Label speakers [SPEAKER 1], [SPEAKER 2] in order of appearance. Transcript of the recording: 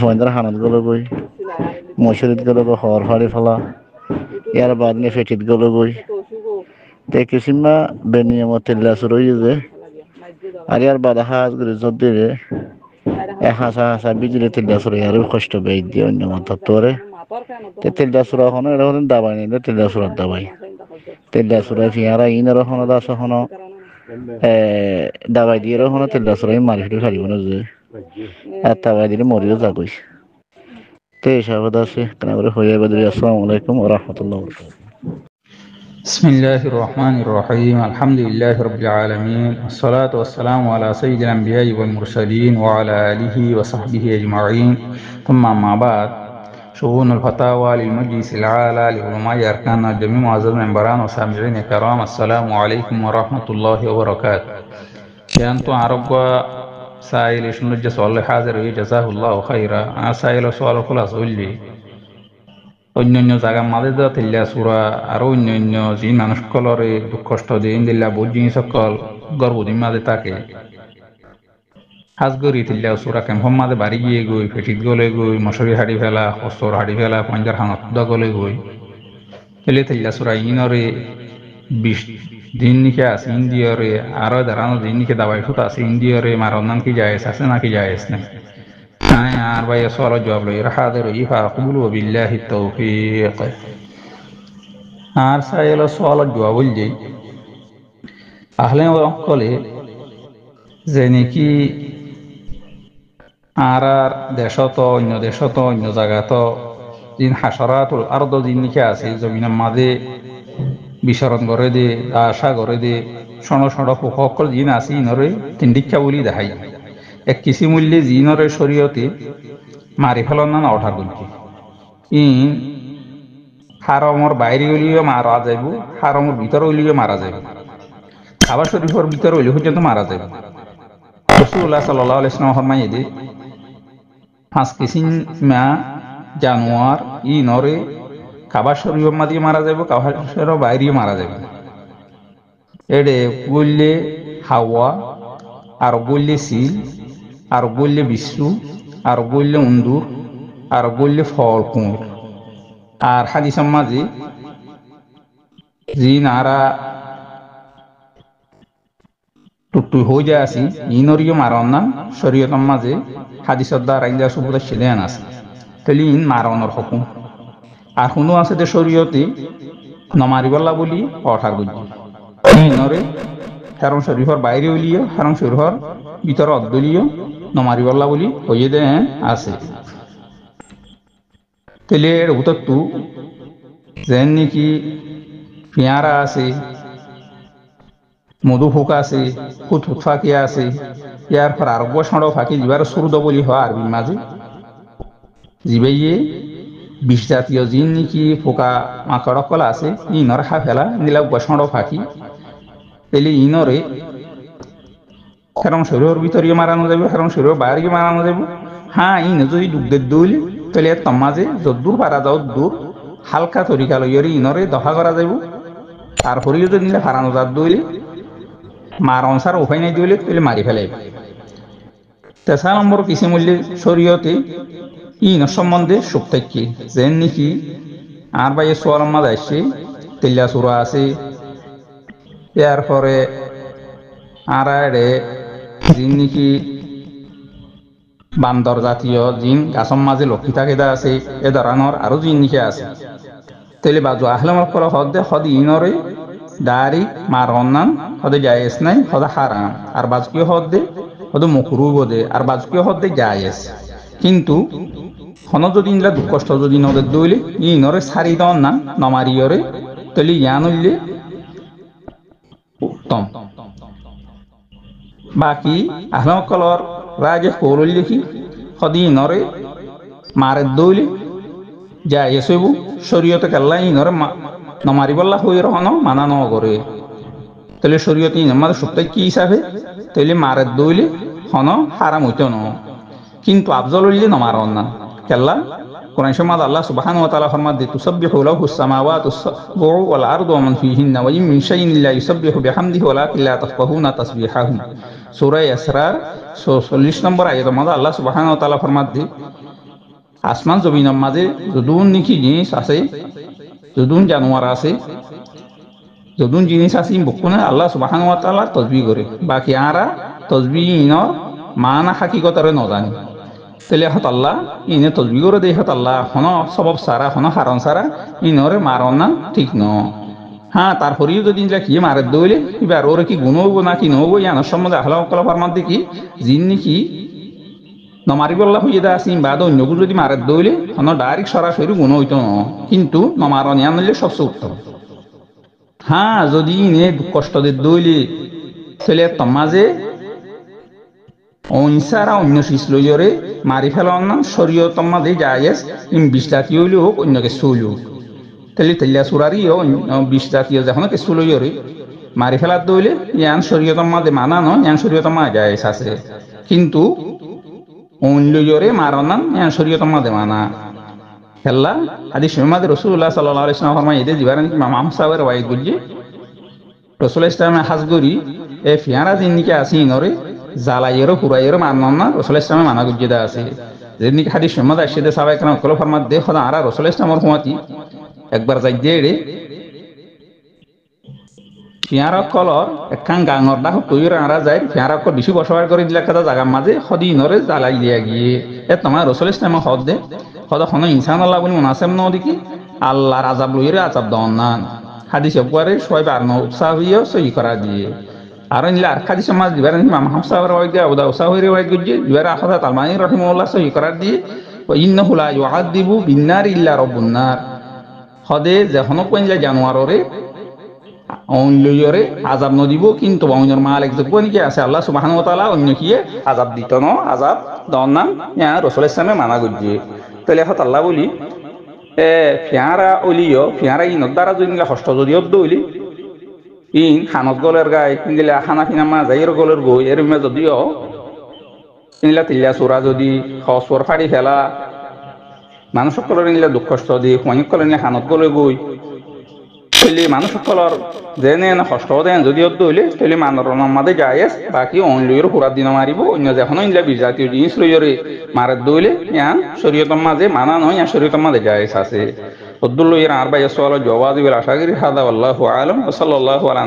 [SPEAKER 1] সমান্তরা হানত গলে গই মসজিদ গলে গো হর ফাড়ি ফেলা ইয়ার বাদ নিয়ে ফেটিত গলে গই তে কিসিমা বেনিয়মত তেল্লা শুরু যে আর ইয়ার বাদ হাজ করে যদি রে হাসা হাসা বিজলি তেল্লা শুরু আর কষ্ট বেই দিয়ে অন্য মত তোরে তে তেল্লা শুরু হনো এটা হলেন দাবাই নিলে তেল্লা শুরু দাবাই তেল্লা শুরু ফিয়ারা ইনার হনো দাস হনো দাবাই দিয়ে হনো তেল্লা শুরু মারি ফেলে ফারিব না যে আর দাবাই দিলে মরিও যাগই তে হিসাবে আছে তারপরে হয়ে যাবে আসসালামু আলাইকুম ওয়া রাহমাতুল্লাহি ওয়া বারাকাতুহু
[SPEAKER 2] بسم الله الرحمن الرحيم الحمد لله رب العالمين والصلاة والسلام على سيد الأنبياء والمرسلين وعلى آله وصحبه أجمعين ثم ما بعد شؤون الفتاوى للمجلس العالى لعلماء أركان جميع معزز المنبران وسامعين الكرام السلام عليكم ورحمة الله وبركاته أنتم عرب سائل شنو سؤال حاضر جزاه الله خيرا سائل سؤال خلاص لي অন্যান্য জায়গার মাঝে যা তেলিয়া চূড়া আৰু অন্যান্য যি মানুষসকলরে দুঃখ কষ্ট দিয়ে ইন্দিল্লা বহুত জিনিস সকল গর্ভদিন মাঝে থাকে হাজগরি তেলিয়া চূড়া কেম্পর মাঝে বাড়ি গিয়ে গই ফেটিত গলে গই মশারি হাড়ি ফেলা কষ্টর হাড়ি ফেলা পঞ্জার হানত গলে গই এলে তেলিয়া চূড়া ইনরে 20 দিন নিকে আছে ইন্দিয়রে আরো দাঁড়ানো দিন নিকে দাবাই ফুট আছে ইন্দিয়রে মারণ নাম কি যায় আছে নাকি যায় না أربعة سؤال جواب له حاضر فأقول وبالله التوفيق سائل سؤال جواب لي أهلا وقولي زنيكي আরার দেশত অন্য দেশত অন্য জায়গাত যিন হাসরাতুল আরদ যিনকে আছে জমিনের মাঝে বিচরণ করে দে আশা করে দে সণ সণ সকল যিন আছে ইনরে তিন দীক্ষা বলি দেখাই এক কিছু মূল্যে জিনরে শরীয়তে মারি ফেলার না অঠার গুনকি ইন হারমর বাইরে হইলেও মারা যাইব হারমর ভিতরে হইলেও মারা যাইব আবার শরীফের ভিতরে হইলে পর্যন্ত মারা যাইব রাসূলুল্লাহ সাল্লাল্লাহু আলাইহি ওয়াসাল্লাম ফরমাইয়ে দে 5 কিসিম মা জানোয়ার ইনরে কাবা শরীফের মাঝে মারা যাইব কাবা শরীফের বাইরে মারা যাইব এডে বললে হাওয়া আর বললে সিল আর বললে বিষ্ণু আর বললে উন্দুর আর বললে ফল কুঁড় আর হাদিসের মাঝে জি নারা টুট্টু হয়ে যায় আসি ইনরিও মারণ না শরীয়তের মাঝে হাদিসের দ্বারা ইন্দা সুবুদা ছিলেন আছে তাহলে ইন মারণের হুকুম আর শুনো আছে যে শরীয়তে নমারিবল্লা বলি অঠার বুঝি ইনরে হারম শরীফের বাইরে উলিও হারম শরীফের ভিতরে অদ্দলীয় নমারিবল্লা বলি হয়ে দে আছে তেলে এর উত্তর তু যেন নাকি পিয়ারা আছে মধু ফুক আছে ফুট ফুট ফাঁকি আছে ইয়ার পর আরব্য সড়ক ফাঁকি যাবার সুরদ বলি হয় আরবি মাঝে জিবাইয়ে বিষ জাতীয় জিন নাকি ফোকা মাকড় কলা আছে ইনর খা ফেলা নিলা সড়ক ফাঁকি তেলে ইনরে কারণ শরীরের ভিতরে মারানো যাবে কারণ শরীরের বাইরে মারানো যাবে হ্যাঁ ইন যদি দুগ্ধের দৌলে তাহলে তোর মাঝে যদ্দূর পারা যাও দূর হালকা তরিকা লইয়রি ইনরে দফা করা যাব তারপরে যদি নিলে হারানো যার দৌলে মার অনুসার উপায় নাই দৌলে তাহলে মারি ফেলাইব 3 নম্বর কিছু মূল্যে শরীয়তে ইন সম্বন্ধে সুখ থাকি যেন নাকি আর বাইয়ে সোয়াল মাঝে আসছে তেল্লা চূড়া আছে এরপরে আর জিন নাকি বান্দর জাতীয় জিন গাছর মাঝে লক্ষী থাকে আছে এ ধরনের আরো জিন নাকি আছে তাহলে বাজু আহলামর করা হদে হদ ইনরে দাড়ি মার অন্যান হদে জায়েজ নাই হদে হারাম আর বাজকীয় হদে হদে মকরু বোধে আর বাজকীয় হদে জায়েজ কিন্তু হন যদি ইনলা দুঃখ কষ্ট যদি নদের দইলে ইনরে সারি দন না নমারিয়রে তাহলে ইয়ান হইলে উত্তম বাকি আহলামকলর রাজে পৌরল লিখি হদি ইনরে মারে দইলে জায়েজ হইব শরীয়তে কাল্লা ইনরে নমারিবল্লা হয়ে রহন মানা ন করে তাহলে শরীয়তে ইনমার সপ্তাহে কি হিসাবে তাহলে মারে দইলে হন হারাম হইত ন কিন্তু আফজল হইলে নমারন না কাল্লা কোরআন শরীফে আল্লাহ সুবহানাহু ওয়া তাআলা ফরমান দে তুসাব্বিহু লাহুস সামাওয়াতু সাবউ ওয়াল আরদু ওয়া মান ফীহিন্না ওয়া ইন মিন শাইইন ইল্লা ইউসাব্বিহু বিহামদিহি ওয়ালাকিন লা তাফকাহুনা তাসবিহাহুম সূরা ইসরার 40 নম্বর আয়াতের মধ্যে আল্লাহ সুবহানাহু ওয়া তাআলা ফরমান দে আসমান জমিনের মাঝে যদুন নিকি জিনিস আছে, যদুন জানোয়ার আছে, যদুন জিনিস আছে বকুনে আল্লাহ সুবহানাহু ওয়া তাআলা তসবিহ করে, বাকি আরা তসবিহ ইনর মানা হাকিকতরে নজানি। তেলে হত আল্লাহ ইনে তসবিহ করে দেই হত আল্লাহ হন সবব সারা হন হারন সারা ইনরে মারন না ঠিক ন। হ্যাঁ তারপরেও যদি কি মারে দইলে এবার ওরে কি গুণ হবো না কি নহবো ইয়ানোর সম্বন্ধে আহলা কলাফার মধ্যে কি জিন নাকি নমারিবল্লা হইয়ে দা আসিম বাদ অন্যগুলো যদি মারে দইলে হন ডাইরেক্ট সরাসরি গুণ হইতো ন, কিন্তু নমারন ইয়ান নিলে সবচেয়ে উত্তম। হ্যাঁ যদি ইনে কষ্ট দিয়ে দইলে ছেলে তমাজে অহিংসারা অন্য শিশলইরে মারি ফেলার না শরীয়ত মাঝে জায়েজ ইম বিশটাকি হইলে হোক অন্যকে চুল হোক তেলে তেলিয়া চুরারিও বিশটাকিও যখন কে চুলইরে মারি ফেলার দইলে ইয়ান শরীয়ত মাঝে মানা নয়, ইয়ান শরীয়ত মাঝে জায়েজ আছে, কিন্তু অন্যরে মারনা ইয়ান শরীয়ত মাঝে মানা খেলা হাদিস মাঝে রাসূলুল্লাহ সাল্লাল্লাহু আলাইহি ওয়াসাল্লাম ফরমায় এদে দিবারান ইমাম সাহেবের ওয়াইদ বুঝি রাসূল ইসলামে হাজগরি এ ফিয়ারা জিন্নিকে আসি নরে জালাইয়েরও পুরাইয়েরও মানন না রাসূল ইসলামে মানা গুজিদা আছে। যেদিন হাদিস মাঝে আসিদে সাহাবায়ে কেরাম কল ফরমাত দে খোদা আরা রাসূল ইসলামের হুমাতি একবার যাই দেড়ে ফিয়ারা কলর একখান গাঙর ডাক তৈর আরা যায় ফিয়ারা কল বেশি বসবাস করে দিলে একটা জায়গার মাঝে সদি নরে জ্বালাই দিয়া গিয়ে এ তোমার রাসূল ইসলামে হদ দে সদা কোনো ইনসান আল্লাহ বলি মুনাসেব ন দেখি আল্লাহর আযাব লইরে আযাব দন না হাদিসে পরে ছয়বার আর নৌসাহিও সই করা দিয়ে আর ইনলা আর হাদিসে মাঝ দিবার ইমাম হামসাওয়ার ওয়াইদে আবু দাউদ সাহিরি ওয়াইদ গুজি দিবার আখাদা আলমানি রাহিমাহুল্লাহ সই করা দিয়ে ইন্নাহু লা ইউআযিবু বিন্নার ইল্লা রাব্বুন নার হদে যখন কইলা জানোয়াররে অন্যরে আযাব ন দিব, কিন্তু অন্যর মালিক যখন কি আছে আল্লাহ সুবহানাহু ওয়া তাআলা অন্য কি আযাব দিত ন আযাব দন না ইয়া রাসূল ইসলামে মানা গুজি। তাহলে হত আল্লাহ বলি এ ফিয়ারা অলিও ফিয়ারা ইনত দ্বারা যদি কষ্ট যদি দইলি ইন খানত গলের গায়ে কিনলে খানা পিনা মা যাইয়ের গলের গই এর মে যদিও কিনলা তিল্লা চোরা যদি হসর ফাড়ি ফেলা মানুষ সকলের নিলে দুঃখ কষ্ট দি অনেক কলে নিয়ে খানত গলে গই তাহলে মানুষ সকলের যেনে কষ্ট দেন যদি দইলে তাহলে মানুষ মাঝে যায় বাকি অন্যের হুরার দিন মারিব অন্য যখন ইনলা বিজাতীয় জিনিস লইরে মারে দইলে ইয়ান শরীয়তের মাঝে মানা নয়, ইয়ান শরীয়তের মাঝে যায় আছে। আব্দুল্লাহ এর আর ভাই সোয়াল জওয়াজ বিল আশা করি হাদা আল্লাহু আলাম ওয়া সাল্লাল্লাহু আলা